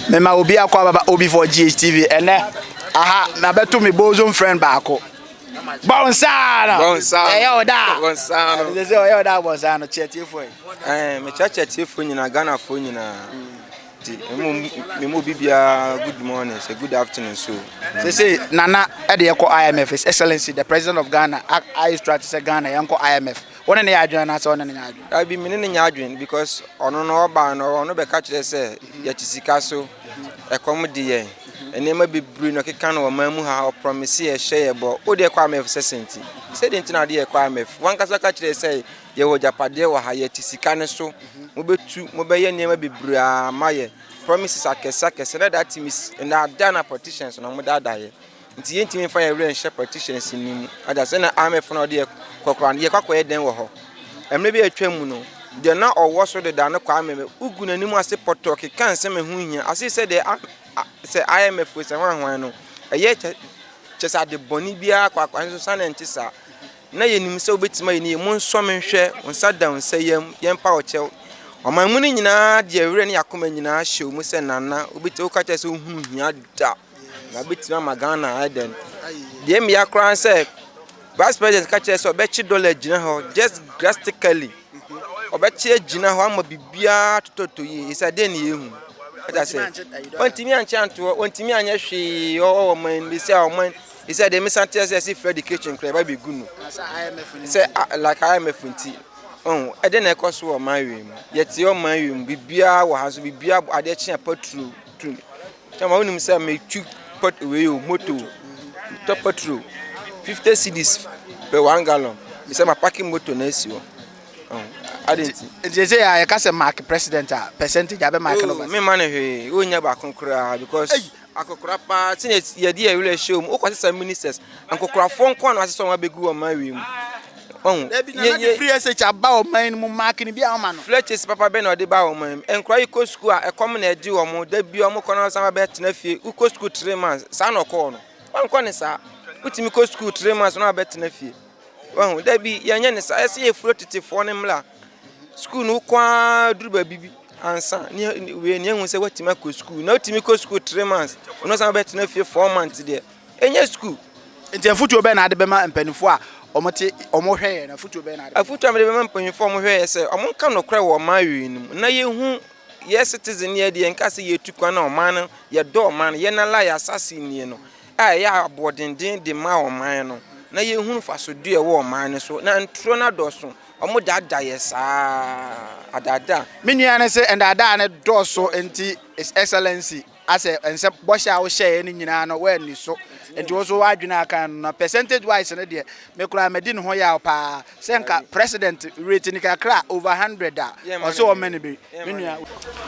Mema obi akwa baba Ob4ghtv ene aha na beto me bosom friend baako. Bonsano. Bonsano. They say oyo da bonsano chetiefo. Me chetiefo nyina Ghana fo nyina. Me mo bibia good morning, say good afternoon so. They say Nana e dey call IMF, His Excellency the President of Ghana. I try to say Ghana yanko IMF. One na yadwen na say one na yadwen. I be me na yadwen because ono no oba no be ka kire say ya chisika so e kom de yen. Enema bibru no keka no man mu ha promise ye share bo o de kwa IMF sesenti. Say de ntina de ye kwa IMF. Wan kasa ka kire say ye wo japade wo ha ye chisika ne so. Mo betu mo be ye nema bibru a maye. Promises akesa na that is and that done politicians no mo dada ye. Nti ye ntimi fa ye re share politicians ni mu. Ada say na IMF no de kokora ye kwakoye den wo ho. Emre bi atwam no de na owo so de da na kwa IMF ugu na nimu ase poto ke kan se me hu hia. Ase say de say IMF we say hwan no. Eye chesa de boni bia kwa so san ntisa. Na ye nim se obetima ye ni mu nso me hwe onsa da onsa yem pa o chew. Oman mu ni nyina de awure ne yakoma nyina hyew mu se nana obeti o ka che se hu hia da. Na betima magana aden. De me yakran say Vice President ka che se obechi dollar gina ho just drastically. Obechi gina ho ama bibia tototo yi isa de ne yehu. Eta say ontimi anchanto ontimi anya hwe o man be say o man he said the misante say Fred the kitchen crab be gunu. Say like IMF nti. Oh, I didn't cost for my room. Yet your my room, Bibia was Bibia at the chair patrol. Come on, himself make 2 pot away moto top patrol 50 cedis per 1 gallon. He said, my parking motor next year. Oh, I didn't. They say I can't mark president percentage. I be marking over. Me money, we never concur because I could crap. Since your dear will show me, oh, some ministers and could craft phone corner as someone be good on my room. Oh, yeah, free SH about mine marking be our man. Fletcher's Papa Ben or the bow man, and cry co school a common edu or more debut or more corner some bet nephew, who cost school 3 months, son or corner. One corner, sir, put him co school 3 months, no bet nephew. Well, there be youngest, I see a floated for him la. School no qua drew baby and son, near we say what Timako school, no Timiko school 3 months, no some bet nephew 4 months there. And your school. It's a foot Ben at the Bema and Penfoy. Omo hwe na futu be na afutu me be mpanyifo mo hwe se omo nka no kra wo mawe nim na ye hu ye citizen ye de nka se ye tukwa na oman no ye do oman ye na la ya assassin no ya abodenden de ma oman no na ye hu faso du e wo oman so na ntro na do so omo dada ye sa adada menua ne se ndada ne do so enti His Excellency ase ense bosha wo share ni nyina no we ni so enti wo so wadwena kan na percentage wise ne de me kura medi ne ho ya pa senka president rate ni kakra over 100 da o so o many be menua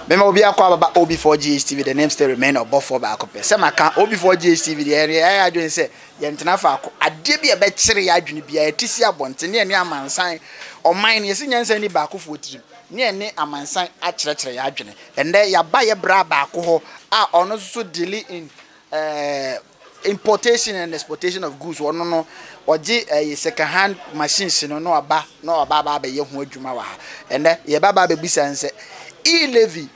me ma obi akwa baba Ob4ghtv the name still remain Ob4ghtv se maka Ob4ghtv the area adwen se ye ntena fa ko ade bi e be kire ya adwene bia etisi abonte ne ne amansan o mine ye se nyansa ni ba ko fotiri ne ne amansan a kire ya adwene ende ya ba ye bra ba ko ho a ono so deal in importation and exportation of goods ono no oje second hand machines no aba be ye ho adwuma wa ha ende ye baba be bisanse e-levy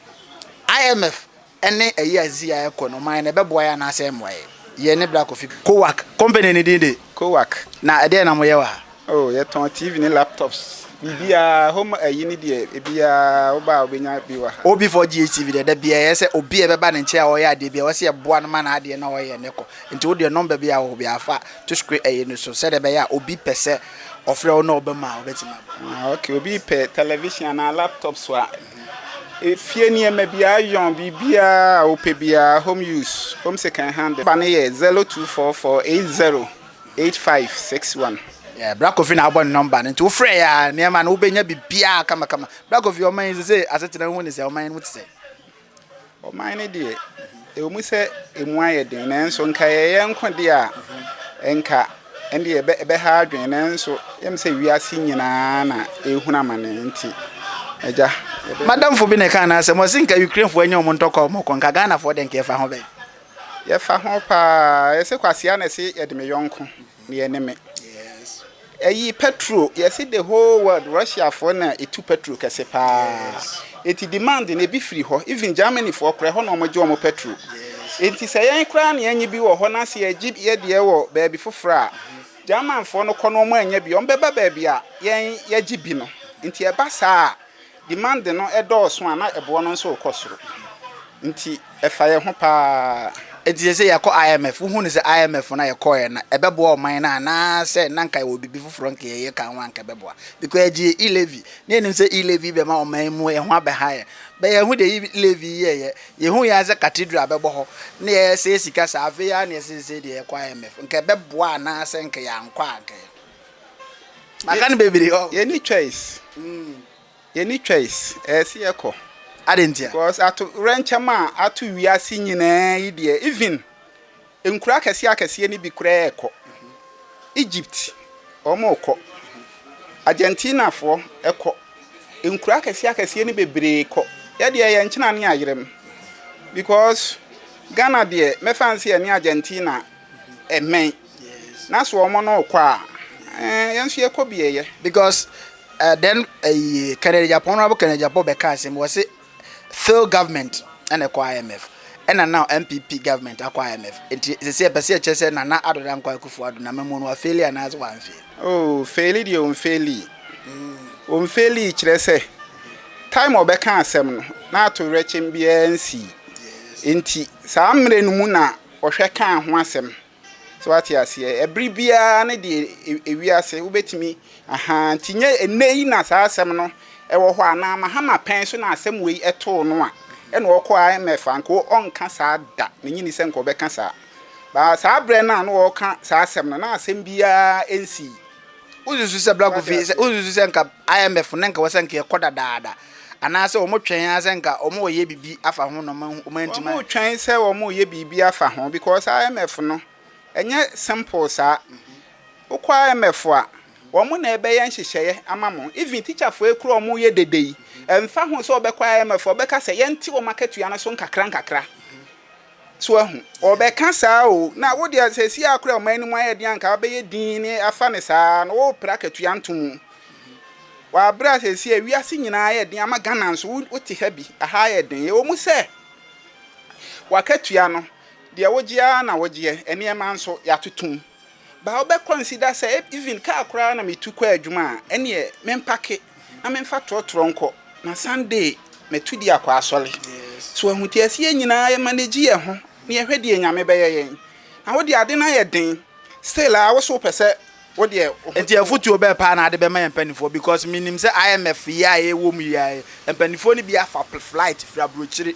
IMF ene azia economy na be boya na asem waye ye ne black coffee Kowak company ni de Kowak na ede na mo ye wa oh ye ton TV ni laptops bibia home ayini de bibia oba obenya bi wa Ob4ghtv de bia ye se obi e beba ne nche a oya de bia wo se boa no ma na ade na oye ne ko nti wo de number bia wo bia fa to screen no so se de be ya obi pese ofre wo no obema obetima okay obi pe television na laptops wa efie ni ema bia yon bibia ope bia home use home second hand ba ne ye 0244808561 yeah, Black Coffee na abon number nti wo frɛ ya ne ma na wo benya bibia kama Black Coffee o man say asetena hu ne say o man mu tse o man ne de e o mu se emu ayeden na enso nka ye nkode a enka ende ye be ha adwen na enso yem se wiase nyina na ehuna mane nti eja madam fo bi ne kan na se mo sinka Ukraine fo anya o ntoko mo kon ka Ghana fo den ke fa ho be ye fa ho pa ye se kwasia na se ye de me yonko ne ye ne me petrol, you see the whole world Russia for na etu petrol kase pa. eti demand na ebi free ho even Germany for kra ho na omagye omo petrol enti se yen kra na enyi bi wo ho na se ye de wo baabi fofora German for no kono omo anya bi ombeba baabi a yen ye bi no enti e ba saa demand no edoso ana ebo no nso okosoro nti e fa ye ho pa enti se ye ko IMF hu ne se IMF na ye ko ye na ebebo o man na se na nka wo bibi foforo nka ye kan wan ka bebo because eji e-levy ne nim se e-levy be ma o man mu ye ho abeha ye be ye hu de e-levy ye hu ya ze cathedral bebo ho ne ye se sika sa ave ya ne se de ye ko IMF nka bebo na se nka ya nkwa anka maka ne bebiri ho ye ni choice ye ni choice si ye ko adentia because atu renchama atu wiase nyina yi de even enkura akese ni bi kura eko Egypt omo ko Argentina fo eko enkura akese ni bebre ko ye de ye nchina ne ayerem because Ghana de me fancy ani Argentina emen na so omo no kwa yenso ye ko biye because then Canada Japan be ka sem was say failed government and a IMF and now MPP government akwa IMF it say person che na adodan kwa kufu adu na memo no failure na as one fail fail di on fail kire say time obeka asem no na to rechem bia nsi enti saa mre no mu na ohwe kan ho asem so what you say every bia na de ewiase ubetimi tinye enei na saa asem no ewo ho ana ma hama pen so na asem wei eto no a ene wo ko IMF anko onka saa da ne nyini se nko beka saa ba saa bre na no wo ka saa asem na asem bia ensi uzuzu se black of uzuzu se nka IMF na nka wasanka ekoda daada ana se omo twen asenka omo ye bibi afa ho no ma ntima omo twen se omo ye bibi afa ho because IMF no enye simple saa ukwa IMF a womo na ebe ye nhyehyeye amamo even teacher for ekuru omo ye dedei emfa ho so obekwa IMF obeka se ye nti wo market ya no so nkakra so ahu obeka saa o na wo dia se si akura oman ni mu ayedi anka obeye din ni afa ne saa no wo bracket ya ntum wa bra se si awiase nyina ayedi ama Ghana nso wo ti ha bi aha ayedi wo mu se wakatua no dia wogia na wogie ene ema nso ya tutum ba obe consider say even ka akura na metu kwa adwuma ene mempake na memfa tronko na Sunday metu di akwa asole so ahuti asie nyina ye manage ye ho ne ye hwede enyame beye yen na wo di ade na ye den still a wo so pese wo di enti afutu obe pa na ade be ma empanifo because minim say IMF ya ye wo mu ya empanifo ni bi afa flight fra brochire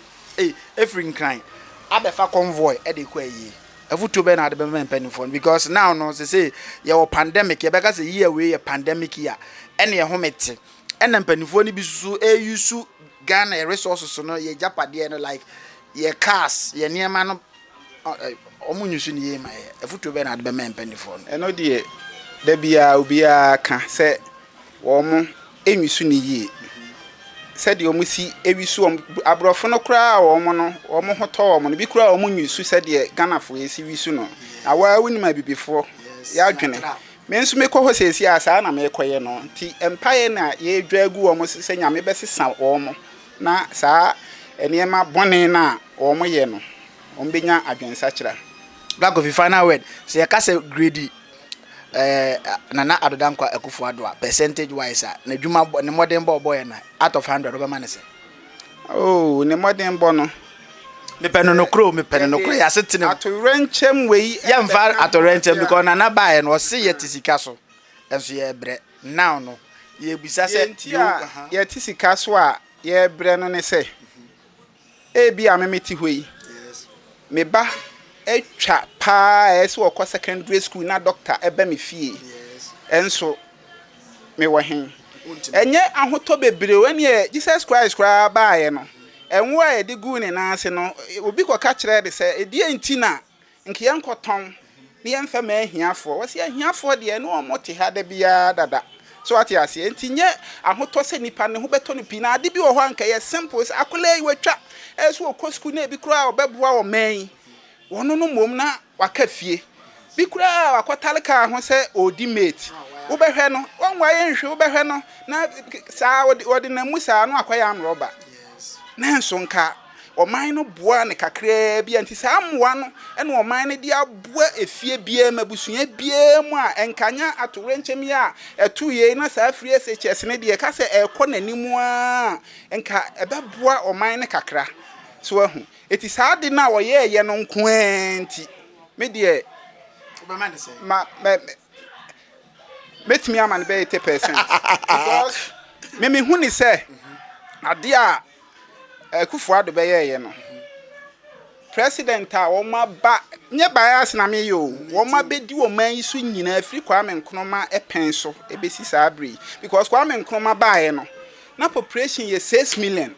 every nkran abefa convoy e de kwa yi afutu be na ade be ma empanifo because now no say ye wo pandemic ye be ka say year we ye pandemic ya ene ye homete ene empanifo ni bi susu yusu Ghana resources no ye japade no like ye cars ye niema no omunyusu ni ye ma ye afutu be na ade be ma empanifo eno de da bia obia ka se wo mo enwisu ni yie se de omu si ewisu abrofo no kra wo mo no wo mo hoto wo mo no bi kra wo mo nwisu se de Ghana fo esi wisu no awa wuni ma bibifo ya adwene me nso me kɔ ho sesi asa na me kɔye no ti empaye na ye dwagu wo mo se nyame besesa wo mo na saa eniema bone na wo mo ye no ombenya adwensa kira black of final word say ka say greedy nana adodan kwa ekufu adwa percentage wise na dwuma ne modern boy na out of 100 oba man say oh ne modern boy no me peno no kro ya setine atorenchem we ya mfa atorenchem because nana bae no se ye tisika so enso ye bre now no ye bisa se ye tisika so a ye bre no ne se e bi amemeti hoi me ba etwa pa ese wo secondary school na doctor ebe me fie enso me wo hen enye ahoto bebre wani Jesus Christ kra baaye no enwo a de gu ne na ase no obi ko ka kire de se edi entina nke ye nkoton ne ye mfa ma ahiafo wo se ahiafo de no omote ha da bia dada so ati ase entinye ahoto se nipa ne ho beto no pi na ade bi wo ho anka ye simple akole yi watwa eso wo school na bi kra obeboa wo man wono no mom na waka fie bi kura wakotale ka ho se odi mate wo behwe no wonwa ye nhwe wo behwe no na saa wodi na musa no akwaya amroba nanso nka ɔman no boa ne kakra bi anti saa mmoa no ɛna ɔman no de aboa efie bia mabusua bia mu a enkanya atorenkyem ya ɛtu ye na saa free SHS ne de ka sɛ ɛkɔ n'animu a enka ɛbɛboa ɔman no kakra so ahu eti saa de na ɔyɛ ye no nko anti me de ɔbɛma ne sɛ metimi ama ne bɛyɛ 80% because me hu ni sɛ ade a Kufuado beye no president a woma ba nye bias na me yo woma bedi wo man yi so nyina afiri Kwame Nkrumah epen so ebesi sabri because Kwame Nkrumah baaye no na population ye 6 million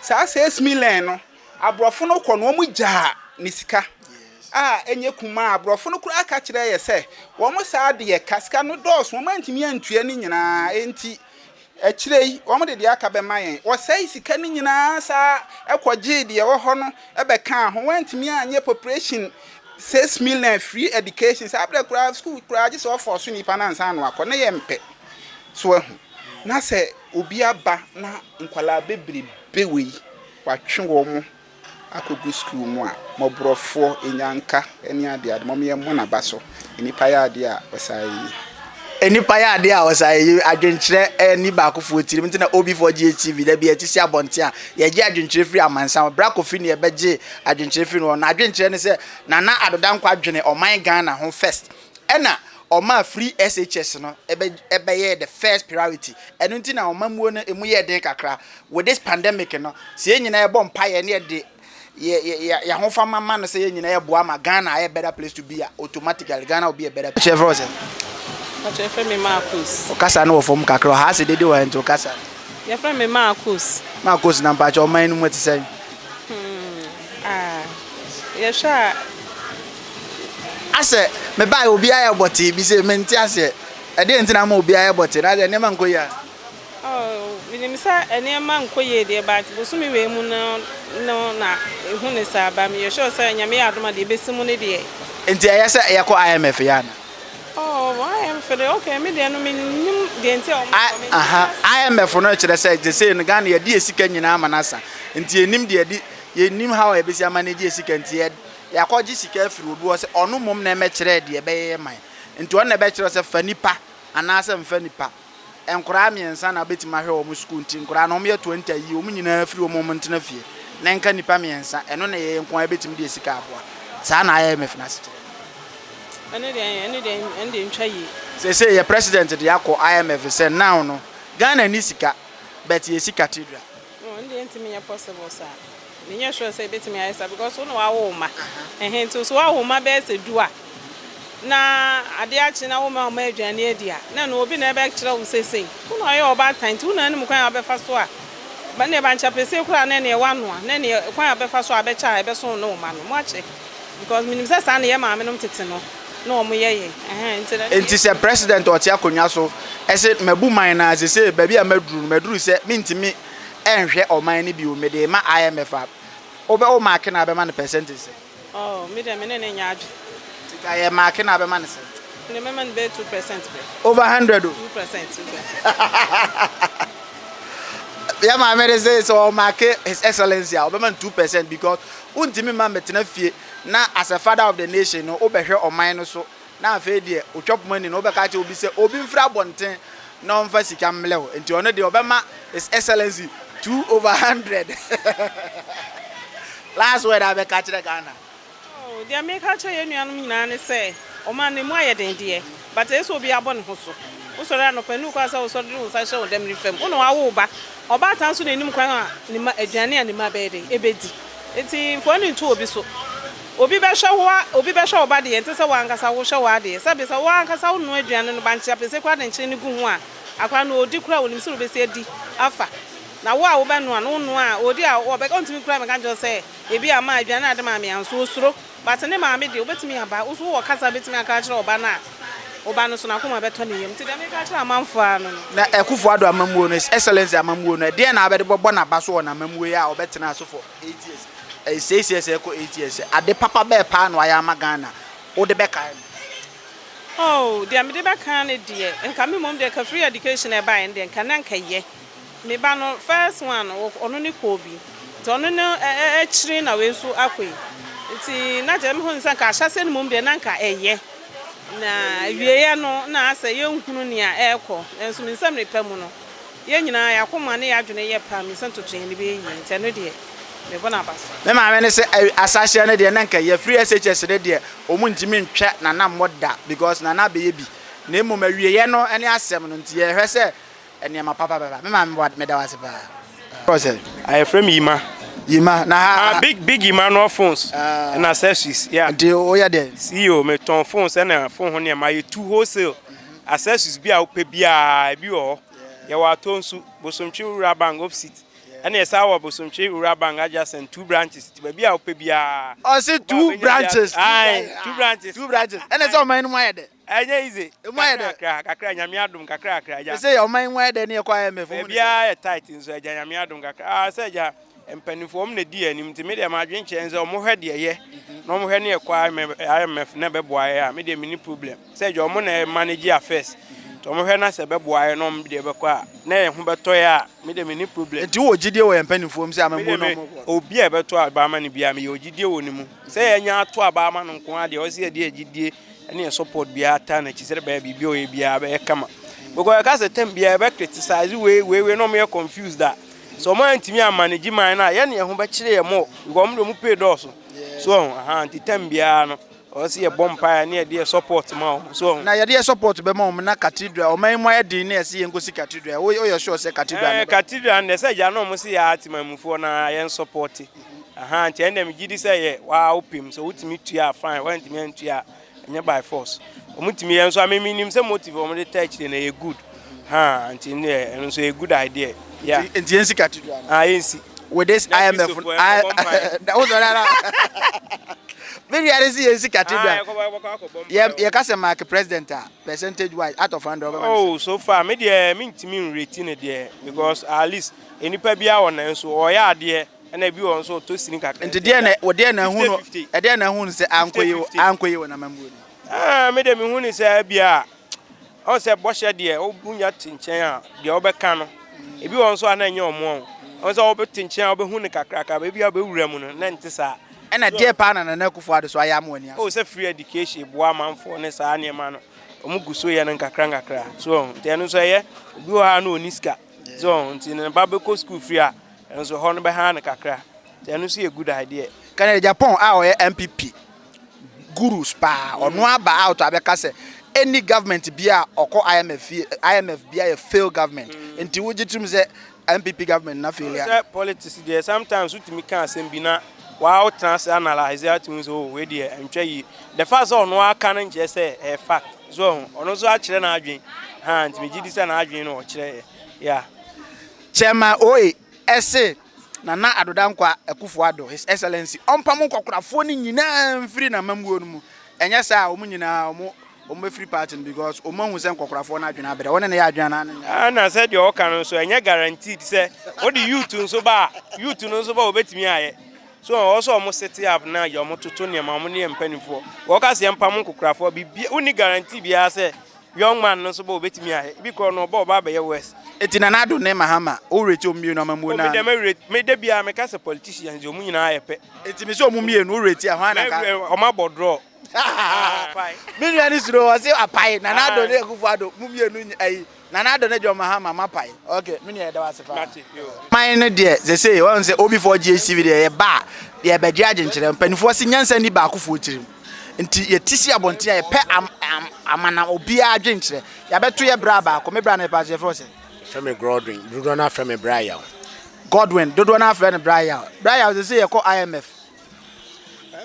sa 6 million no abrofo no kɔ no mu gya ni sika enye kuma abrofo no kura aka kire ye se wo mo sa de ye kasika no dos wo man ntimi antua ni nyina enti echirei wo de aka be mayen wo sai sika ni nyina sa ekwoje de wo ho no ebe kan ho wantimi anye population 6 million free education sa abra kura school kura je so for so ni pa na nsa no akọ na ye mpe so ahu na se obi aba na nkwala bebrebe we watwe wo mo akogu school mu a mobrofo enyanka eni ade ade mo ye mo na ba so enipa ya ade a osai enipa ya ade a osai adwenkyere eni ba akofo tirim ntina Ob4ghtv da bia tisi abonte a ye gi adwenkyere free amansan bra kofi ne beje adwenkyere free no na adwenkyere ne se nana adodankwa adwene oman Ghana ho first ena oma free SHS no ebe ye the first priority enu ntina oma muo no emu ye den kakra with this pandemic no se nyina e bom pa ye ne de ya ho fa mama no se ye nyina e boa ma Ghana a better place to be automatically Ghana will be a better place. Chef Rose Your friend me Marcus. Okasa no from kakro ha se dede wa nto okasa. Your friend me Marcus. Marcus na mpacho o man no mati say. You sure? Ase me buy obi aye boti bi se me nti ase. E de ntina ma obi aye boti na de nema nko ya. Oh, we me say enema nko ye de but bosumi we mu no na ehu ne sa ba me you sure say nyame adoma de besimu ne de. Nti aye say ye ko IMF ya na. Oh, I am for the okay, me de no me nim de nti o. IMF no kire say de say no Ghana ye de esika nyina amanasa. Nti enim de ye nim how e besi amanage esika nti ye yakoji sika afiri obi wo say onu mom na me kire de be ye man. Nti on na be kire say fanipa anasa mfanipa. Enkura miensa na betima hwe o mu school nti nkura no me 20 yi o mu nyina afiri o mom ntena fie. Na nka nipa miensa eno na ye nko abetim de esika aboa. Sa na IMF na se Any day, say your president the yako IMF say now no Ghana ni sika but ye sika cathedral. No, ndi me possible sir. Me sure say betimi ayesa because no wa wo ma. Nto so wa wo ma be se dua. Na ade achi na wo ma aduane adia. Na no obi na be kire wo sesei. Wo no aye oba tan ti wo na nim kwan abefa so a. Ba ne ba ncha pese kura na ne wa no a. Na ne kwan abefa so abecha ebe so no ma no. Mo ache. Because minim say sa na ye ma me no tete no. No mo ye enti se president oti akonwa so ese mabu man na se baby a maduru se mintimi enhwe oman ni bi o me de ma IMF obe o mark na be man percentage se oh me de me ne nya adu tika ye mark na be man se ne me man be 2% be over 100 2%. ya ma me say so mark his excellency obe man 2% because untimi man betena fie na as a father of the nation no obehwe oman no so na afa de otwop money no obeka che obi se obi mfra bonten na onfa sika mlew enti ono de obema his excellency 2/100 last word abeka che Ghana oh dia make ka che yenuanum nyina ne se oman ne mu ayeden de but eso obi abon ho so usoro no panu kwa sa usoro de usa hye odam rifem uno awo ba oba tan so nenim kwan a ne ma aduane a ne ma be de ebedi enti foni ntu obi so obi be hwe oba de ente se wankasa wo hwe wa de sabe se wankasa wo no aduane no banche apese kwa de nche ne gu ho a akwa no odi kura wo nim se obe se adi afa na wo a wo be no a no no a odi a wo be kontimi kura me kan jo se ebi ama aduane ade ma me anso osuro but ne ma me de obetimi aba wo so wo kasa betimi aka kire oba na oba no so na koma beto ne yem ti de me ka kire amanfo ano na Ekufuado amamuo no excellency amamuo no de na abede bobo na baso na amamuo ya obetena so for 8 years 6 years eko 8 years ade papa be pa no aya magana wo de be kan oh de me de be kan ne de enka me mom de ka free education e ba en de enka na nka ye me ba no first one ono ne ko bi tono no chiri na we so akoi nti na je me ho nsan ka ahase no mum de na nka eye na wieye no na asa ye nhunu ne a ekọ enso me nsam ne pamu no ye nyina ya koma ne ya dwene ye pa me nsan toto ye ne be yi nti no de me bona baso me ma me ne se asase ne de na nka ye free SHS ne de omu ntimi ntwa na na moda because na na be ye bi na emu ma wieye no ene asem no nti ye hwe se ene ma papa baba me ma me da wase pa process I frame Yima na big Yima no phones and accessories. Yeah. The oya there. CEO me ton phones and phone ho na my two wholesale accessories bi a wo pe bia bi o. Ya wa ton su bosomchi ura bank opposite. And yes our bosomchi ura bank adjacent 2 branches. Ti bia wo pe bia. Oh say 2 branches. Aye, 2 branches. 2 branches. And it's all man why there. Anya easy. Kakra nyame adum kakra ja. Say your man why there near kwa me phone. Bia e tight nso nyame adum kakra. Say ja empanifo na di anim ti me de ma adwenche nze omo hwe de ye na omo hwe ne ekwa IMF na beboa ye a me de mini problem say je omo na manage affairs to omo hwe na se beboa ye no me de bekwa na ye hu beto ye a me de mini problem nti wo gidie wo empanifo mse amambo no obi e beto abama ne bia me ye ogidie wo ni mu say ye nya ato abama no nko ade o se de agidie ene support bia ta na chisere ba bibia o ye bia ba e kama because ka se tem bia be criticize we no me confused that so man timi a manage man na ye ne ho be kire ye mo go mo pay doors so anti tambia no o se ye bompa na ye de support ma so na ye de support be ma na cathedral o man mo ye din na se ye ngosi cathedral o ye sure say cathedral cathedral na se ja no mo se ya atimamufo na ye support anti ene me gidi se ye wa opim so utimi tua fine wa ntimi antua nya by force o mutimi ye nso ameminim se motive o mo de touch na ye good anti ne nso a good idea. Yeah. In the NC cathedral. NC. With this IMF. That was another. Very NC cathedral. Yeah, you can say mark president percentage wise out of 100. Oh, so far me dey me rating it there because at least any pa bia won nso o ya there and e bi won so to sini kakra. Nti there na we there na hu no. E there na hu say ankoye na mamu. Me dey me hu ni say bia on say boshe there o bunya tinchen a de obeka no ebi won so ananye omo on so obetinchen obehu ne kakra ka ba bia bewura mu no na ntisa e na de pa na kufu ado so aya mo ani o say free education bo amanfo ne sa ne ma no omuguso ye ne kakra so te no so ye obi o ha no oniska so nti ne ba be ko school free a enso ho no be ha ne kakra te no so ye good idea kana Japan a o ye MPP gurus pa ono aba out abeka say any government bia oko IMF bia a fail government nti wogitum say MPP government na failure politics there sometimes utimi kan asem bi na wa trans analyze at means oh we there antwa yi the first one no aka na nche say fact so ono so a kire na adwen nti me gidi say na adwen no o kire yeah chairman oi ese na adodankwa Akufo-Addo his excellency ompam kokorafo ni nyina mfiri na mamuo no mu enya sa o mu nyina o free party because o man husen kokorafo na adwena abere wona na ya adwena na na said your can so enya guaranteed say what the youth nso ba obetimi aye so also o mo set up na your mo toto ne ma mo ne mpanifo wo ka se empam kokorafo bi uni guarantee bia say young man nso ba obetimi aye because no ba ye west etina na ado ne mahama o rate o mie no mamu na me de bia me ka se politicians o mu nyina aye pe etimi so o mu mie no o rate a hwan na ka o ma bodro Mimi ani suro wase apai na na do ne Akufo-Addo mumie nu ai na na do ne jo mahama mapai okay mini e da wase fa man ne de ze say won say Ob4ghtv de ye ba ye be judge nkire mpanifo se nyansa ni ba Akufo tirim nti ye tisi abonte ye pe amana obi adwe nkire ya beto ye bra ba ko me bra na pa se frose Femi Godwin dodo na Femi Brian Godwin dodo na Femi Brian ze say ye ko IMF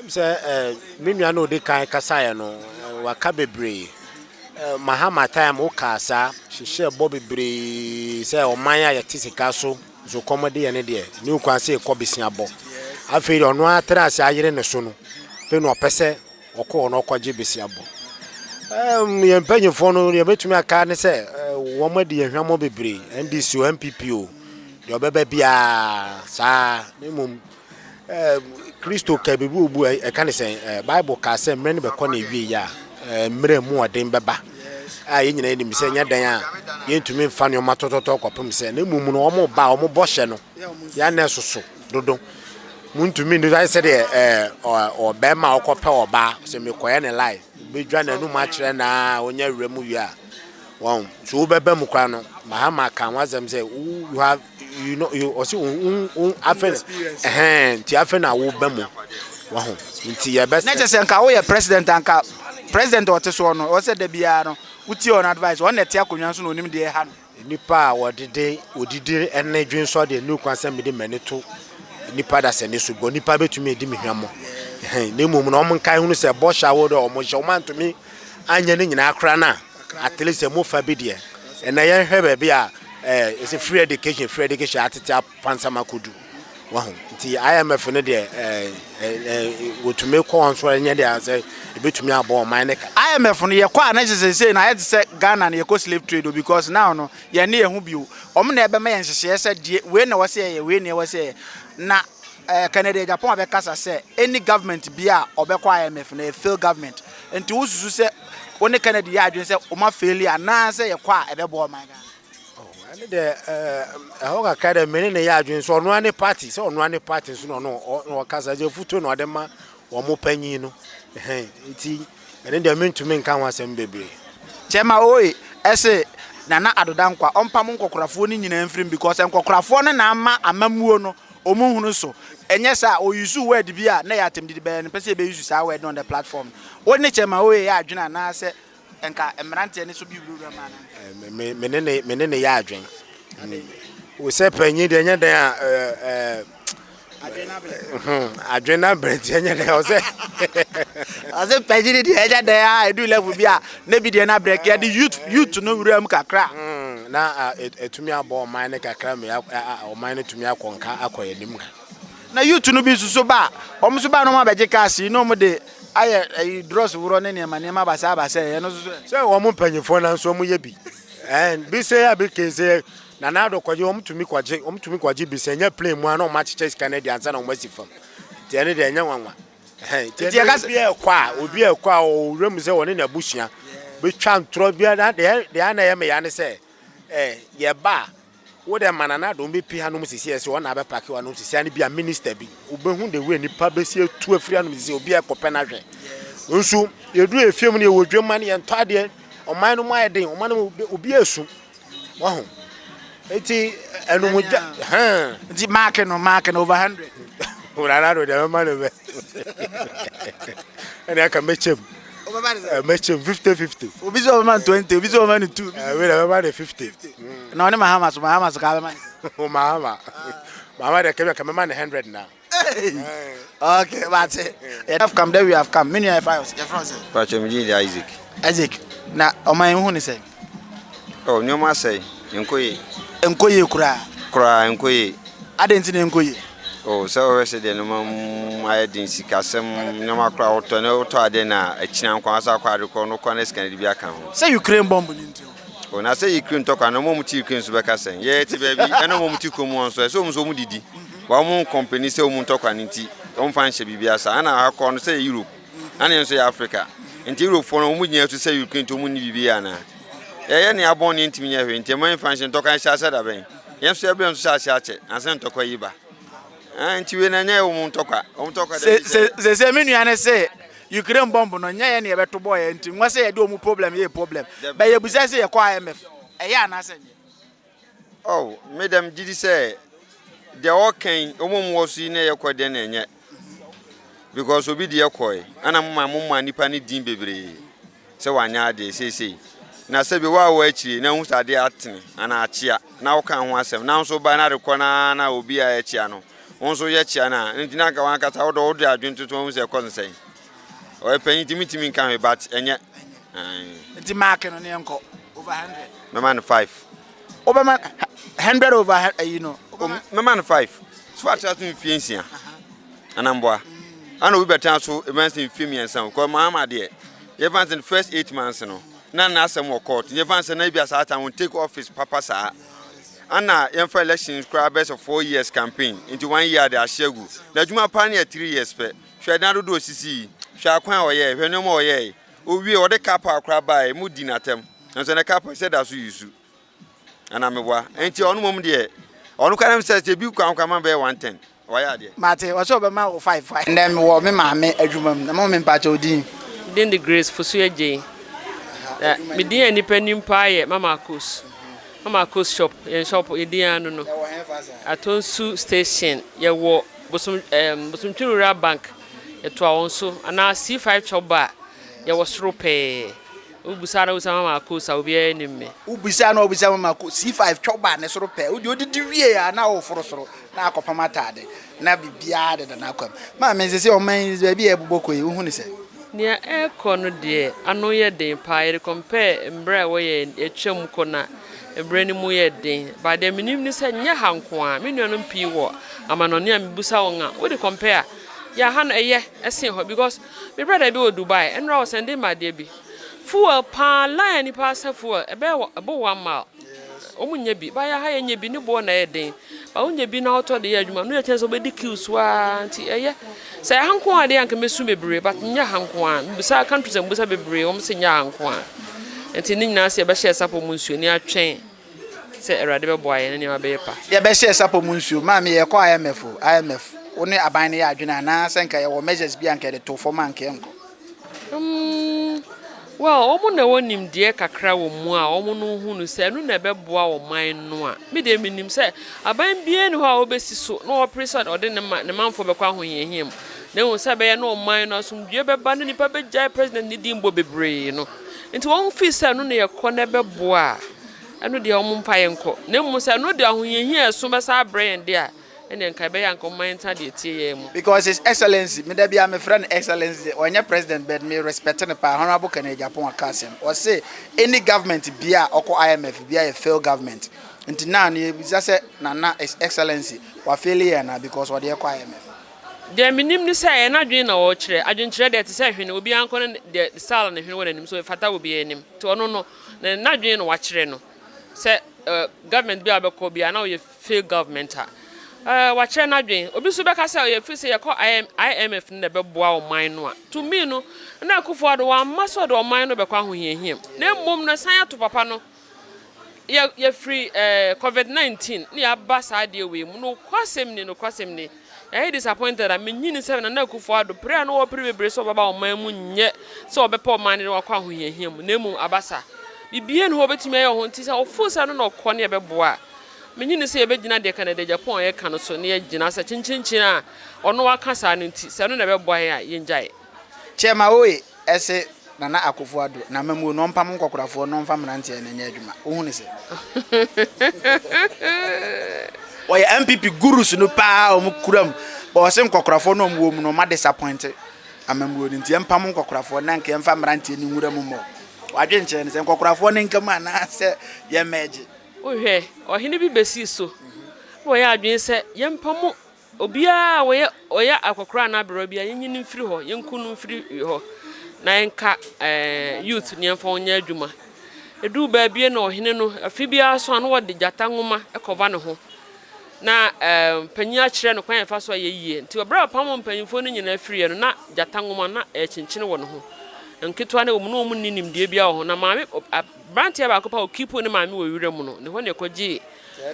say minua no de kan kasa no waka bebre mahama time o kasa hihye bo bebre say o man ya tisika so komode ye ne de ni kwan say ko besia bo afei ono atra ase ayire ne so no fe no opese okọ no kwaje besia bo ye mpanyefo no ye betumi aka ne say wo made ye hwamo bebre NDC o MPP o de obeba bia sa nemum Kristo ka bebu obu e kan sen Bible ka say mre be ko na wie ya mre mu odin beba a ye nyina ni se nya dan a ye ntumi mfa ne o matototo kopem se na mum no o mo ba o mo bo hye no ya na soso dodo muntumi ndo I said or bema okope oba se me koye ne lie be dwa na nu ma kire na onya wremu wi a wow so bebe mu kwa no mahama kan wazem say you have you also afen ti afen na wo bemu wow nti ye best na je se nka wo ye president anka president oteso no o se da bia no uti on advice on net akonwa so no onim de ha no nipa odide ene dwen so de nu kwansem de maneto nipa da se ne so go nipa betumi edi mehwamo ne mum no nkai hunu se bo shawo do omo hye omantumi anya ne nyina akra na at least mo fa bi de ena ye hwe be a it's a free education atete pansama kudu wahu nti IMF ne de wotumi ko onso anya de ase ebetumi abo man ne IMF no ye kwa na jese na ye se Ghana na ye ko slave trade because now no ye ne ehu bio om na ebe ma ye nhye se de we na wose ye we na wose na Canada Japan abekasa se any government bia obekwa IMF na fail government nti wususu se woni Canada ya adwen se o ma fail na se ye kwa ebebo man Ghana and the Hoga Academy ne ya adwen so no ane party so no ane party so no kasa je futo no adema wo mo panyin no nti ene de mentumi nka wasem bebre chema oi ese nana adodankwa ompam nkokorafo ni nyina mfrim because nkokorafo no na amamuo no omuhunu so enye sa o use word bia na ya temdi be ne pese be use sa word on the platform woni chema oi ya adwena na se enka emrante ne so bi wura ma na menene ya adwen we se panyin de nya den adwena brent nya den o se ase panyin de nya den a edu level bia na bi de na break ya the youth no wura mu kakra na etumi abo man ne kakra me o man ne tumi akonka akoye nim na youth no bi suso ba o muso ba no ma beje kasi no mo de aye dross wuro ne ne ma basa ye no suso se wo mo panyifo na so mo ye bi bi se ya bi keze na na do kwaje o mutumi kwaje bi se nya play mu ana o ma chiche Canada ansa na o masifam ti ene de nya nwanwa ti bi obi ekwa o remu se woni na busua be twa ntro bia na de ana ye me ya ne se ye ba wo de manana do be pi hanom sisi ese wona be pack wanom sisi ani bia minister bi obehu de we nipa be si atu afiri hanom sisi obi ekope na hwe nso yedu efiem ne wodwema ne ento ade oman no ma yeden oman no obi esu wahu eti enumuja di mark no over 100 ora do de man be ene aka mechem mechem 50-50 obi zo man 20 obi zo man 2 we de man 50 na one mahama ka be man mama de kebe man 100 now. Okay, that's it. You have come there, we have come. Many of us. You're from Isaac. Na omai hu ni say. Oh, nyoma say. Enkoye kura enkoye. Adenti ne enkoye. Oh, so we say no ma din sikasem nyoma kura oto na oto ade na akina nkwa asa kwa adeko no kwa na scan bia kan ho. Say Ukraine bomb ni nti. Oh, na say Ukraine to kwa no mo muti Ukraine so be ka sen. Ye ti baby, eno mo muti komu on so mo so mu didi. Wa mo company say o mu to kwa nti. On fan she bibia sa ana akọ no say Europe. Ana nso ya Africa. Nti Europe for no mu nya to say Ukraine to mu ni bibia na. Ye ne abon ni ntimi nya hwe nti man fan she to kan sha sha da ben. Yem so ebe nso sha sha che. Anse to kwa yiba. Nti we na nya o mu to kwa. O mu to kwa da. Se menu ane say Ukraine bomb no nya ye ne be to boy nti nwa say ye do mu problem ye problem. Ba ye busa say ye kwa IMF. E ya na say. Oh, madam gidi say the okay omom wosu na ye kwode na enye because obi de yekoy ana mma nipa ni din bebre se wanya ade sei na se bi wa akiri na hu sade atene ana achia na wo kan ho asem na nso ba na rekọ na obi a achia no nso ye chia na ntina ka wan kata wo do adwuntutu hu se ko nsei o epanyi timi kan he but enye nti mark no ne enko over 100 my man 5 over 100 over my man 5 so what has been fiansia anamboa ana we better so emergency fiansia because mama there you fancy the first 8 months no na asem wo court you fancy na bia sa time take office papa sa ana yem for elections crowd best of 4 years campaign into 1 year they ashegu na juma pan 3 years pe hwe na do osisi hwe akwan oye hwe no mo oye owie o de kapa crowd by mu di natem nso na kapa said that so yusu ana mebwa enti onu mom de onu kanam say bi kwan kwama be 110 Why are they? Mate, what's over my 5. And then what me mammy adwuma na mo me mpacho din. Din the grace for Suya J. Me dear independent pie, Mama Coos. Mama Coos shop, and shop Idiano no. At Onsu station, ya walk, Bosum Chura Bank, ya also, and I C5 chop bar, ya was rope. Ubusana was Mama Coos, I'll be enemy. Ubisano obisa mama ko C5 choba ne soro pe. Odi di wie ya na wo foro soro na akopama tade. Na bibia de na akwam. Ma me se o man ba bi eboboko yi hu ni se. Nia eko no de ano ye den pa ye compare mbra wo ye etwam ko na mbra ni mu ye den ba de minim ni se nya hanko a me nuanom pi wo amanone a mebusa won a wo de compare ya han eye esen ho because me brother bi wo Dubai enra wo sende ma de bi fuel pa line ni pa sa fuel ebe 1 mile omunya bi ba ya ha ye nya bi ni bo na ye den ba onya bi na auto de ye adwuma no ye tenso be di queues wa anti eye say hanko ade anka mesu bebre but nya hanko a bisa countries am bisa bebre om se nya hanko a enti ni nyina se be share sapo munsuo ni atwen se erade be boaye ne ma be pa Ye be share sapo munsuo ma me ye ko IMF oni aban ne ya adwena na senka ye wo measures bi anka de to for man ke enko. Well, omo na wonim de kakra wo mu a omo no hu no se no na beboa wo man no a me de minim se aban bie ne ho a obesi so no operation ode ne manfo be kwa ho yehiem na wo se be ye no man no asum due beba no nipa be jai president ni dimbo bebre no nti won fi se no na ye ko na beboa eno de omo mpa ye nko na mu se no de ho yehiem so be sa brand de a ene nkai be ya nko man ta de tie ye mu Because his excellency me da bia me friend excellency onye president but me respect ne pa honorable Kennedy Japan akasem or say any government bia oko IMF bia a fail government nti na ne bisa se na his excellency wa failure na because what dey eko IMF de minim ni say na dwen na wo kire adwen de te say hwene obi anko de sala ne hwene wonanim so fata obi enim to ono no na dwen no wa kire no say government bia be ko bia na o fail government wa kire na dwen obi so be ka say o fi say yakọ IMF ne be boa o man no a to me no na akufo do wa maso do o man no be kwa ho hiehiem na mmom no san ato papa no ya free COVID-19 ni abasa de we mu no kwasem ni I disappointed that me nyini 7 na akufo ado prayer no wo prebebre so baba o man mu nye so obepa o man no kwa ho hiehiem na mu abasa bibie no obetimi aye ho nti say ofusa no na okọ ne be boa menyini se ebegina de Canada Japan ye kan so ne ye gina sa chinchin a ono waka sa no nti se no na be boa ya ye njai chema oye ese nana akufo ado na mamu no mpam nkokorafo no mfa mrante na nya adwuma ohun ne se oye MPP gurus no pa o mukuram ba o se nkokorafo no mwo mu no ma disappointed amamu ni nti mpam nkokorafo na nke mfa mrante ni nwura mu mo wadwe nche ne se nkokorafo ne nkama na se ye meje ohwe ohine bi besi so wo ya adwen se yempamu obia wo ya akokora na abro bia yenyini mfiri ho yenkunu mfiri ho na enka youth ne mfa onya adwuma edu ba bie na ohine no afi bia so ano wo de jata nwoma ekova ne ho na panya kire no kwan fa so yeyie nti obra pam mpanyimfo no nyina afiri no na jata nwoma na chinchine wo no ho nketwa ne omu no omu ninim de bia ho na maame brantia ba kopa okipo ne maame wo wire mu no ne ho ne koji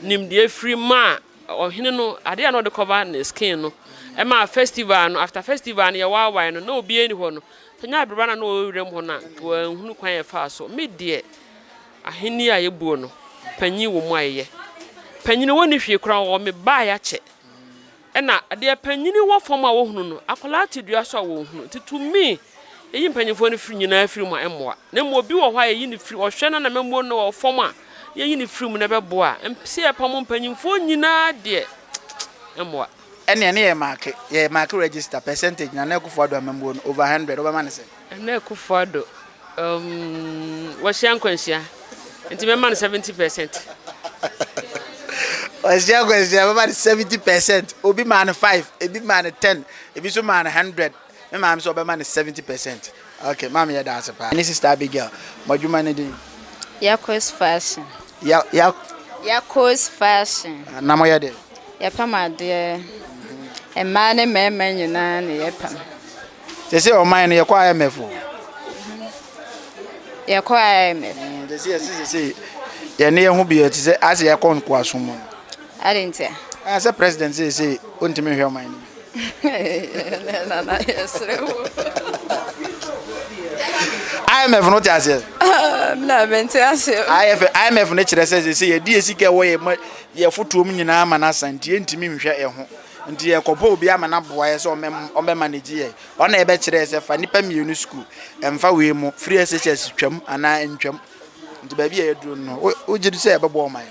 nim de afiri ma ohine no ade no de cover ne skin no e ma festival no after festival ne ya wa no na obi eni ho no tanya abraba na no wire mu ho na hunu kwan fa so me de ahini a yebuo no panyi wo mu aye panyini woni hwie kura wo me ba ya che e na ade panyini wo fom a wo hunu no akola tidua so wo hunu to me eyi mpanyifo no firi nyina afiri mu emmoa na mo bi wo hwa eyi ne firi ohwe na memmo no wo fom a yeyi ne firi mu na beboa empse epam mpanyifo nyina de emmoa ene ye mark register percentage na na akufo ado memmo no over 100 over man say na akufo ado wo hia nkwanhia enti me man 70% Osia kwestia about 70%. Obi man 5, ebi man 10, ebi so man 100. Me man so be man 70%. Okay, mama ya dance pa. This is Abigail. Moduma ne din. Yakos fashion. Yakos fashion. Na mo ya de. Ya pama de. E man e mema nyina ne ya pam. Se o man ne yakwa IMF. Yakwa IMF. Se ya ne hu bi ti se ase ya kon kwa sumo. Adentia. As a president say untimi hwe man. Na yesre wo. IMF no tiase. Na benti ase. IMF no kire say ye die sika wo ye fotom nyina ma na santie ntimi hwe ho. Nti ye kopo obi ama na boa ye so ome manage ye. Ona ebe kire say fa nipa mienu school emfa we mu free SHS twam ana ntwam. Nti ba bia ye duro no o jidu say ebe bo man.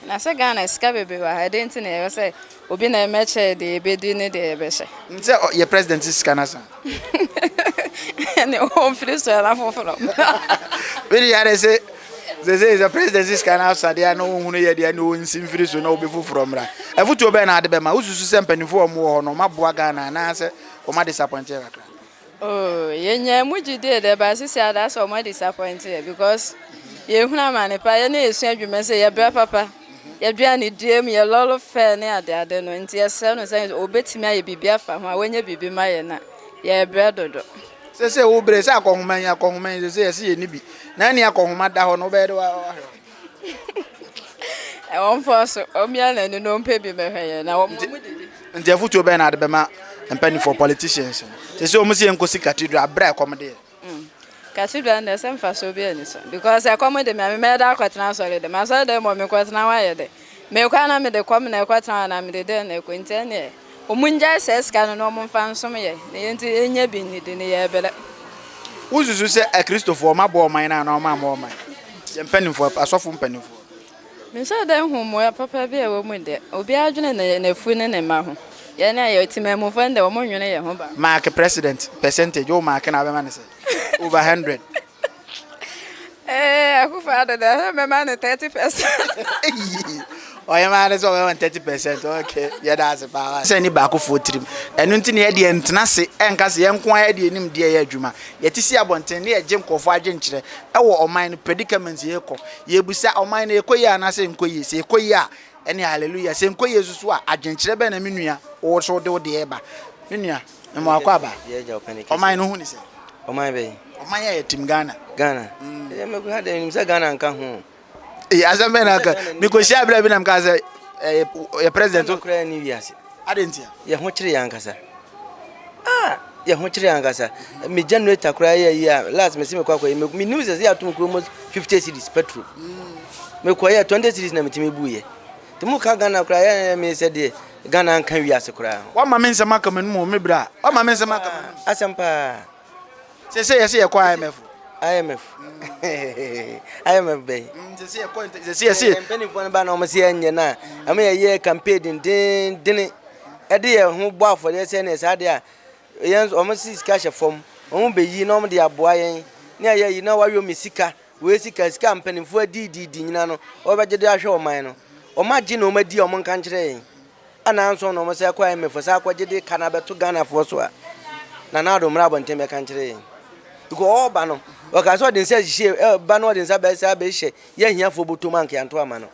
Na se Ghana ska bebe wa ha denti na ye say obi na emeche de ebedi ne de ebehye. Nti ye president ska na san. Ne o free so la foforo. Really ya say is a president ska na outside ya no hunu ye de no nsim free so na obi foforo mra. Efutu obe na ade be ma ususu se mpanifo omo ho no maboa Ghana na se o ma disappointed akra. Oh, yenya mujide de ba sisi ada so mo disappointed because ye huna mane pa ye na esu adwuma se ye bra papa ye dua ni diem ye lolo fe ne ade no nti ye se no se obetimi aye bibia fa ho a wenye bibi ma ye na ye bra dodo Se wo bre se akohuman se ye ni bi na ni akohuma da ho no be de wa e won force o mi ana ni no mpe bi me hwe na wo nti afutu obe na ade be ma empany for politicians se o musi enkosi cathedral abra komede cathedral na sem fa so bi ani so because I come de me da kwatena so de ma so de mo me kwatena wa ye de me kwa na me de kom na kwatena na me de na ko ntene o munja ses kan no mo fa nsom ye nti enya bi ni de ne ye bele uzuzu se a Christopher ma bo man na ma man empany for asofu empany for me so de hu mo ya papa bi e wo mu de obi adwene na fu ne ma ho ye na ye timemu fande wo mo nwene ye ho ba mark president percentage o mark na be man say over 100. Akufa da me man 30%. Oh, your man is over 30%. Okay, yeah, that's a power. Send it back for trim. And until near the end, Nasi and Cassie and quiet the name dear Juma. Yet is a bonten near Jim Cofagentre. Our mine predicaments here. Ye busa or mine a quaya and I say quay, say quaya. Any hallelujah, same quay as well. Argentina and Minia, or so do the eba. Minia, and Maquaba. Oh, mine, who is it? Oh my baby. Oh my team Ghana. Ghana. Yeah, me had him say Ghana and come home. As a man, because she have been a president to cry New Year's. I didn't hear. Yeah, what you youngasa? Ah, yeah, what you youngasa? Me generator cry yeah. Last me see me news is here to almost 50 cities petrol. Me quiet 20 cities na me timi buye. The muka Ghana cry me said Ghana and can we ask a cry. What my men's a macam more me bra. What my men's a macam. Asampa. Say, I see a quiet IMF. IMF bay. See, penny for ban almost here na. I mean a year campaign din a dear who bought for the SNS idea. Young almost is cash from won't be ye normally a boy. Near you know why you missika. We see cash campaign for DD over the dash or mine. Or my gino my dear mon country. And answer no more IMF for Sakwa Canada to Ghana for so. Nanado Mrabon Timber country. Go all bano. Okay, so they say she bano in Sabesha, yeah, here for Butumanki and Tuamano.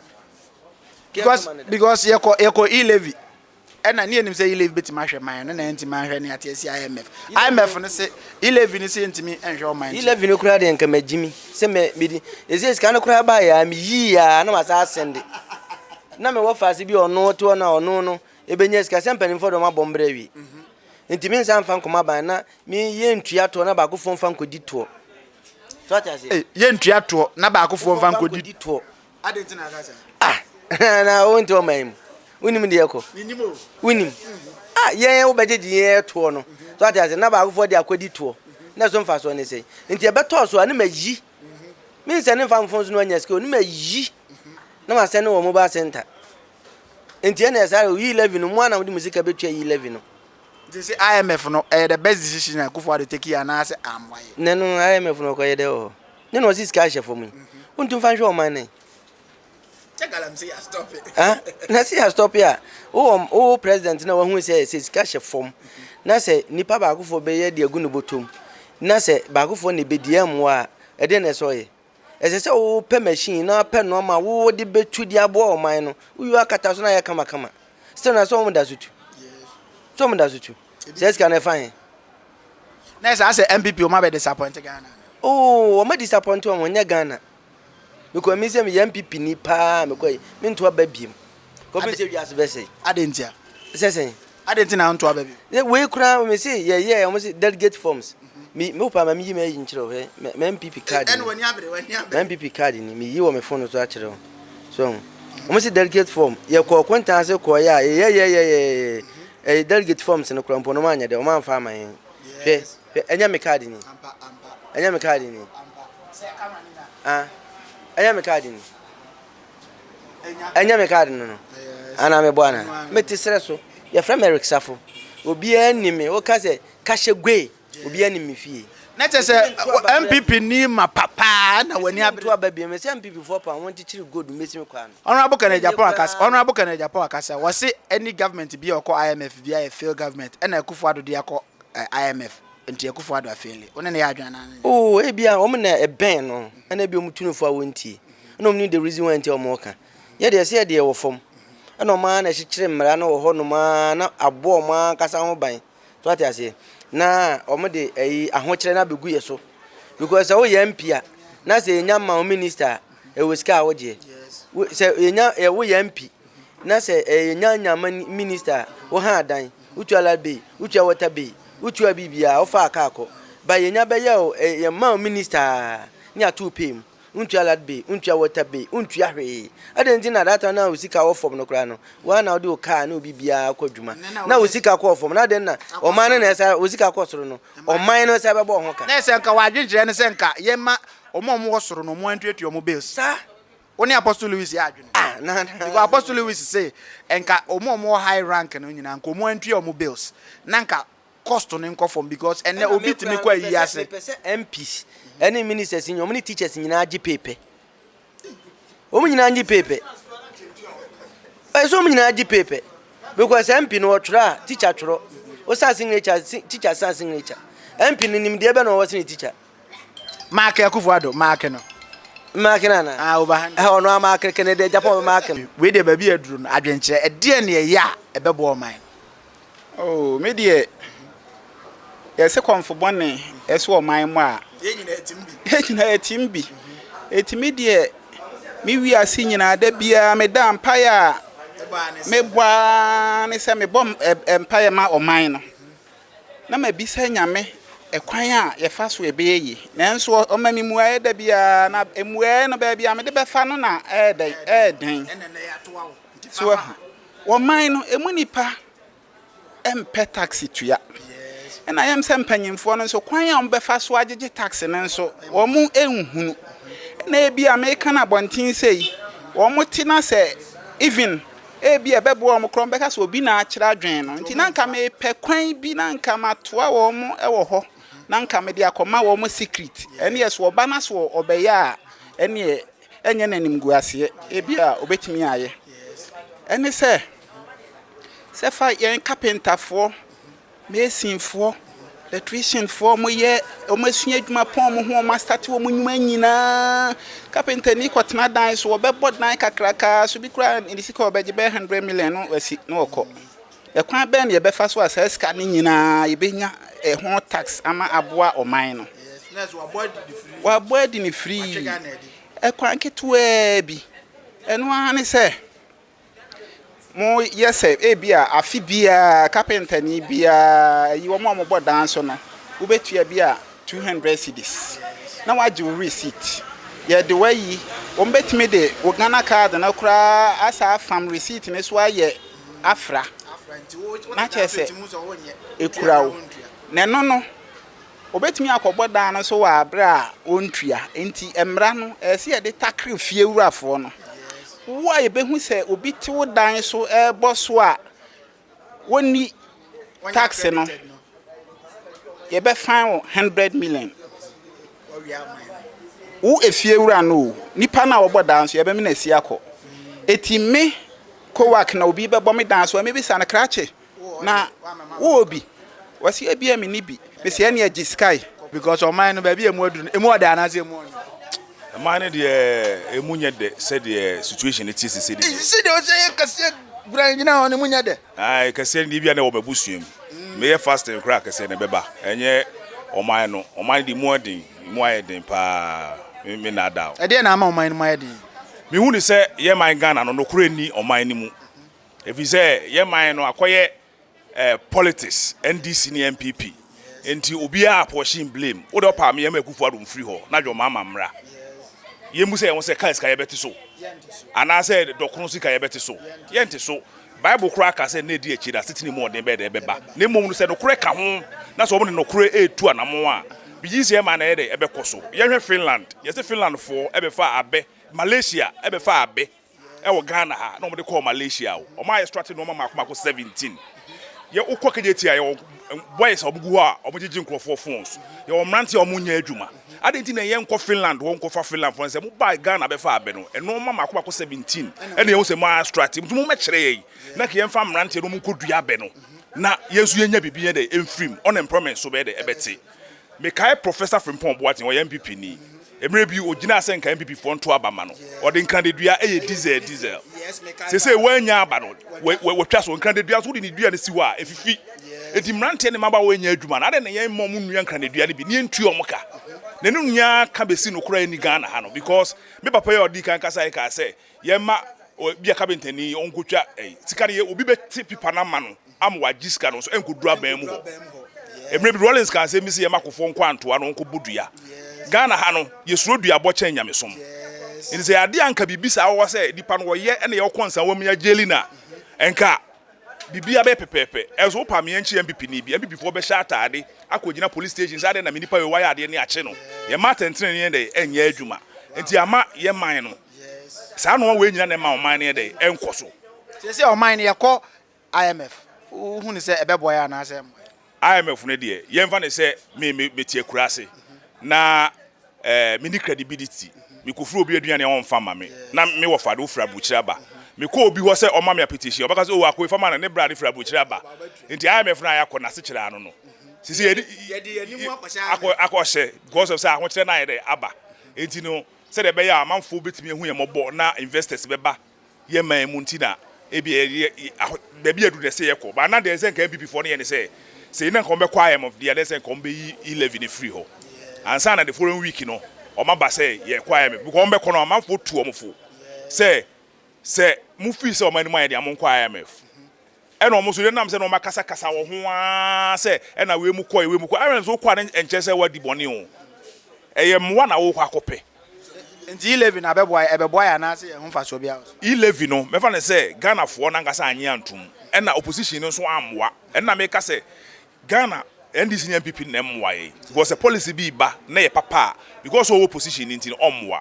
Because you e-levy. And I need him say e-levy bit mash mine and anti man at IMF. IMF say e-levy is into me and your mind. 11 crowd and come Jimmy. Send me, is this kind of crab by I'm ye, I know as I send it. Number what fast be or no to no, Ebeneska Sampen for my bombrevi. Inti mi nsa mfa nkoma ban na mi ye ntua to na ba ko fon fa nkodi to. So ata se. Ye ntua to na ba ko fon fa nkodi to. Adenti na ga sa. Ah. Na o nti o mai. Unim de yako. Ninimo. Unim. Ah, ye wo beje di ye to no. So ata se na ba ko fo de akodi to. Na so mfa so ne sei. Inti e beto so na mayi. Mi nsa ne mfa mfon so no anya ske oni mayi. Na ma se ne wo mobile center. Inti na esa 11 no mo na wo di musika betwa 11 no. They say IMF no the best decision I go for to take here and I say am why. No IMF no ko ye de o. No no this cash for me. Untu fan show man. Check am say stop it. Ah, na say stop here. O president na who say cash form. Na say nipa ba go for be ye de agu no botom. Na say ba go for ne be die am wa e de na so ye. E say o pe machine na pe no ma wo de betu di abo o man no. Uyu akata so na ye kama. Still na so mo da sutu. Some does it too. Says can I find? Next, I say MPP, my be disappointed Ghana. Oh, I'm disappointed when you're Ghana. Because me say me MPP ni pa me koi me to a baby. Kobi se wiase be say. Adentia. Say. Adentina on to baby. We kura me say yeah almost delegate forms. Me opa ma me yi me yi nchire ho. Me MPP card. And when you have it, Me MPP card ni me yi wo me phone so a chire ho. So almost delegate form. Ye ko kwanta ko ya yeah. Delegate forms no kura mpo no manya de o man fa man. Enya me card ni. Enya me card ni. Enya me card ni. Enya me card no. Ana me bwana. Me tisere so. Your friend Eric Safo. Obi enimi o ka se kashe gwe. Obi enimi fie. Na che se MPP ni ma papa na wani abre to ababia me se MPP for pa won tichiri gold mesi me kwa no. Honorable Kennedy Japan akasa. Was say any government be or IMF via a failed government and Akufo-Addo dey call IMF enti Akufo-Addo afeli. One na ya adwan na. Oh, e bia o me na e ben no. Na bia o mutunufo a wontie. Na o me the reason why enti o mo ka. Ye dey say dey wo fom. Na o ma na hyekyere mmara na wo ho no ma na abo ma kasa ho ban. To ati ase. Na o me de ahokyere na begu ye so. Because o ye MP a na say enya ma minister e wo sika wo je. Say enya wo ye MP. Na say enya minister wo ha dan. Utu ala be, utu water be. Utu bibia ofa akako ba yenya be ye ma minister nya to pay mu untu alad be untu water be untu ahwe adenzi na data na usika wo form no kra no wa na odi o car na bibia akwadwuma na usika ko form na den na o man na esa usika ko soro no o man no esa be bo ho ka na esa nka wadwedwere ne se nka ye ma o mo wo soro no mo antuatu o mo bills sa oni Apostle Louis ya adwene na because Apostle Louis say enka o mo high rank no nyina nka o mo antua o mo bills na nka cost on nko form because ene obi timi kwa yi ase MPs any ministers in many teachers in agi paper o nyina agi paper so nyina agi paper because MP no try teacher tro o sa signature teacher sa signature MP nim de be no was teacher mark Akufo-Addo mark no mark na overhand no mark Kennedy Japan mark we de baby aduru no adwenkyere e de ne ya e be bo man oh me de yese konfo bone eso o man mu a yenyina etimbi etimi de mi wi ase nyina da bia me da empire me bwa ne se me bom empire ma o man no na ma bi se nyame ekwan a ye fa so ebe yi nanso o ma mi mu a da bia na emue no ba bia me de be fa no na den so o man no emu nipa empe taxi tuya na yam se mpanyimfo no so kwan a ombefa so agege tax ne nso wo mu enhunu na ebi America na bontin sei wo mu ti na se even ebi ebebo wo mu krom beka so obi na akira adwen no nti na nka me pe kwan bi na nka matoa wo mu ewo ho na nka me de akoma wo mu secret ene yes wo ba na so obeya ene enye nanim guase ebi a obetimi aye ene se fa yen carpenter for mason for electrician for mo ye o masua adwuma pon mo ho o start wo mo nyuma nyina carpenter ni kwotena dan so be bod dan kakraka so bi kura ni sika obeje be 100 million no wasi no okọ e kwan be na ye be fa so asa sika ni nyina ye benya e ho tax ama aboa o man no yes wa board ni free e kwan ketua bi eno ane se mo yese ebia afi bia carpenter ni bia yi wo mo bo dan so no wo betua bia 200 cedis na waji receipt ye de wayi wo betime de wo Ghana card na kura asa fam receipt ne so aye afra na chese ekura wo ne no wo betime akobo dan no so wa abra ontua enti emra no ese ye de takre fie wurafo no why be hu say obi ti wo dan so boss a woni tax no ye be fine 100 million wo efie wura no nipa na wo dan so ye be me na si akọ etime ko work na obi be bo me dan so me bi sa na krache na wo obi wasi ebia me ni bi me se na agi sky because o man no ba bi emu aduru emu oda na se emu man de emunye de said the situation it is said see the say kase bran nyina on emunye de ai kase ni bia na wo babusuam me ye fast and crack kase na beba enye o man di modern mu ayeden pa me na da e de na ama o man mu ayeden me hu ni say ye man Ghana no kure ni o man ni mu If you say ye man no akoye politics NDC ni MPP enti obi a portion blame wo do pa me ye makufu adom free ho na dwo mama mra ye mu say won say kai ska ye beti so ana say dokron sika ye beti so ye nti so Bible kura ka say na di achi da sitini mo den be de be ba na mom no say no kure ka ho na so mo no kure etu anamo a bi say ma na ye de ebe koso ye hwe Finland ye say Finland for ebe fa abe Malaysia ebe fa abe e Ghana ha no mo de call Malaysia o ma extract no ma akoma ko 17 ye ukwakeje tia ye boys obugu ha omujiji nkrofo phones ye omrante omunya adwuma adenti na ye nko Finland wo nko fa Finland for say mo buy Ghana be fa abe no eno ma akoma ko 17 ene ye say mo extract mo me kire ye na ke ye mfa mrante no mo kodua abe no na yesu yenya bibi ye de emfrim unemployment so be de ebeti me kai Professor Frimpong Boatin wo MPP ni emre bi ogina asen kan MPP for nto aba ma no o de nkandedua eye diesel se wanya aba no we twa so nkandedua so de ni dua ne siwa efifi edi mrante ne maba wanya adwuma na de ne yen mom nua nkandedua ne bi ne ntu omoka ne nu nua ka besi no kura ni Ghana ha no because me papa ye odi kan kasa e ka say ye ma bia kabentani onkotwa sika ne obi be pipa na ma no am wa giska no so enkodura ban mu ho emre bi Rollins kan say mi se ye makofo nkwanto ano nkobodua Ghana ha no yesuro dua boche nyamesom it say ade anka bibisa wo say dipa no ye ene ye konsa wo me jeli na enka bibia be pepepe ezo pa me enchi MPP ni bi MPP fo be sha atade akogina police station sade na minipa we wire ade ne ache no ye matentene ne de enya adwuma enti ama ye man no sa no we nyina ne ma oman ne de enkoso se o man ne ye ko IMF hu ni se ebeboy ana se IMF ne de ye mfa ne se me tie kurase na mini credibility me kofuru obi aduane won fa ma me na me wo fa do fra buchira ba me ko obi ho se o ma me petition obaka se o akoi fa ma na ne brade fra buchira ba enti IMF na yakọ na se kira ano no sisi ye akọ because of say ahụ kire na ye de aba enti no se de be ya amanfo betimi ehu ye mobo na investors be ba ye man mu nti na ebi be bi adu de se ye ko ba na de se nka MPP for ne ye ne se na nka be kwa IMF de de se nka be yi 11 free ho ansa na the following week no oma ba say ye kwa IMF because ombe kono amanfo tu omfo say mu free say omani ma ye de amon kwa IMF ena omo so de nam say no makasa kasa wo ho a say ena we mu kwa IMF so kwa enche say wadi boni o eye mwa na wo kwa kope nti 11 abeboy ana say ho fa so bia 11 no me fa ne say Ghana fo na ngasa anye antum ena opposition no so amwa ena me ka say Ghana NDC and MPP nemwaye because a policy be ba na ye papa because of opposition in omwa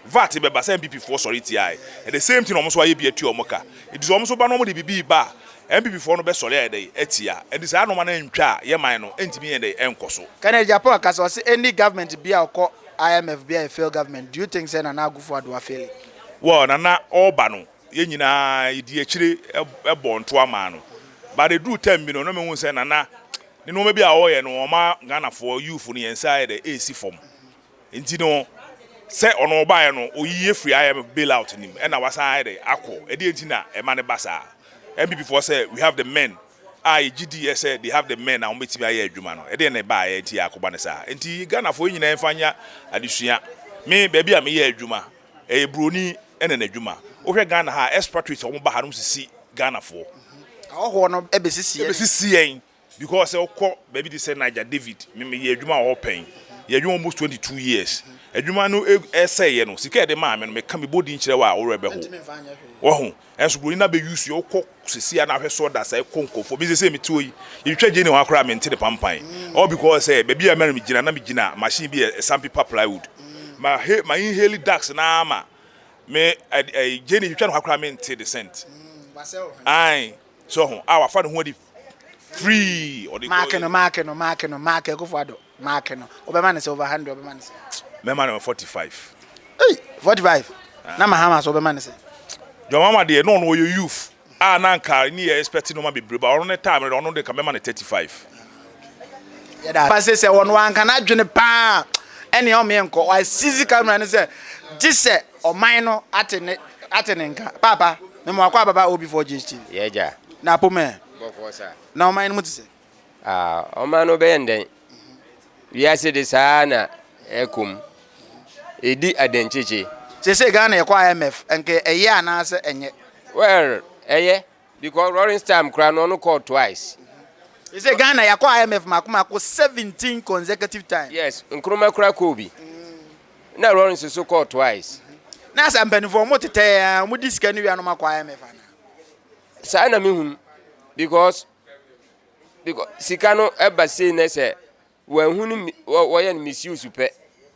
VAT be ba say MPP for sorry ti at the same thing almost why be atu omoka it is almost ba no de bibi ba MPP for no be sorry dey etia and this no man ntwa ye man no entimi ye dey enkoso can Japan ka so say any government be akọ IMF be a failed government do you think say na Akufo Addo a fail well na oba no ye nyina idi akire ebo nto ama no but they do 10 million no me hu say na ne no maybe awoye no ma Ghana for youth no inside the AC form enti no say ono ba no oyiye free IMF bailout nim e na wasa de akọ e de enti na e ma ne basa MPP for say we have the men GDS said they have the men na ometimi aye adwuma no e de na ba aye enti akoba ne sa enti Ghana for nyina enfanya adesua me baby a me ye adwuma e broni ene na adwuma wo hwe Ghana ha expatriates omo ba ha no sisi Ghana for ho no ebesisi yen because okọ baby dey say Niger David me ye adwuma o pen ye adwuma almost 22 years adwuma no say ye no sika de ma me no me ka me body nkyere wa wo rebe ho wo ho enso bro na be use yo okọ sisi na hwe so da say konkofo bi say me tuo yi you twa je ne wa kra me nte de pampan all because say baby a me gina na me gina machine bi some people plywood my inhale dax na ama me je ne twa no wa kra me nte de cent ai so ho our fa no ho di free or the mark Akufo Addo mark no obema say over 100 obema say me man 45 hey 45 na mahama so obema say your mama dey no your youth na nka ni expect no ma be breba or no time no dey ka me man 35 yeah that pass say one anka na dwene pa ene o me enko why sisi camera ne say gise o man no atene nka papa me mo akwa baba Ob4ghtv yeah ja na pome bofosa na o man no mutise o man no be nden wiase de sana ekum edi adencheche se Ghana e kwa IMF enke eye ana se enye well eye because Lawrence time cry no call twice. You say Ghana ya kwa IMF makumako 17 consecutive times. Yes, Nkrumah cry Kobe. Na Lawrence so call twice. Na sa mpanifo mo tete mo disika ni wi anoma kwa IMF ana. Sa na me hu because sika no eba say na say wa hu ni wo ye misuse pe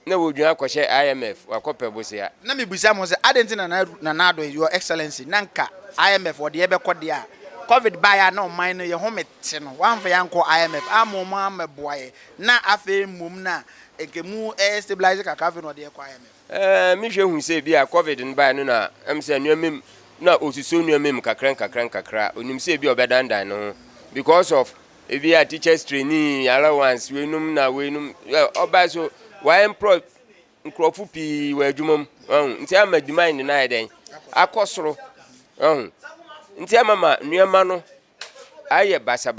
na wo dwan akɔhye IMF wakɔpɛ bosia. Na me busa mo say adenti na nado your excellency nanka IMF wo de ebe kɔde a COVID baya na man no ye homete no wan fa yanko IMF amoma ameboaye na afa mum na ekemu stabilize kaka no de kwa IMF. Me hwe hu say bia COVID no baya no na am say nuamem na osuso nuamem kakra onim say bia obedandan no because of ebi a teachers training allowance wenum na wenum oba so why employ nkrofu pi wa adwumam nti ama demand na yeden akosoro nti ama nuama no aye basa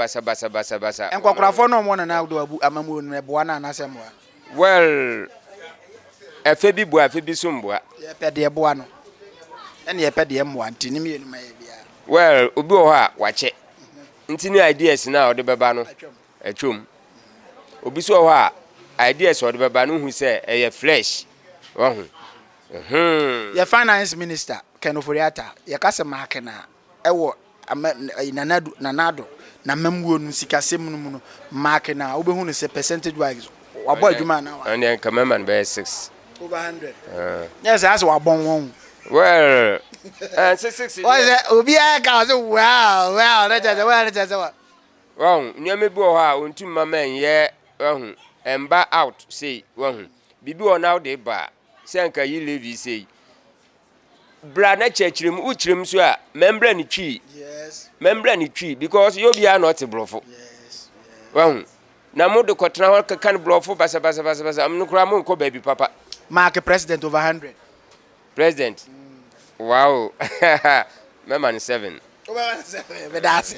enkokrafo no mo na do abu amamu no eboa na anasem wa well efe bi bua efe bi sombua ye pede eboa no ene ye pede emwa nti ni mienu ma ye bia well obi o ha wache nti ni ideas na ode beba no atwom obi so o ha ideas ode beba no hu se eye flesh hu ye finance minister Ken Oforiatta ye kase mark na ewo nanado na membuo no sikasem no mu no mark na obehu no se percentage wise wabo adwuma na wa and then command by 6 over 100 yes as wabon won well 6 obi aka so wow let us wrong nyame bi o ha ontum mama enye emba out say bibi o now dey ba say nka yi levi say bra na chechirem uchirem so a member ni twi yes member ni twi because you be not blofo yes na mo de kotra ho kan blofo basa am no kra mo nko baby papa mark president over 100 president wow member 7 over 7 but that's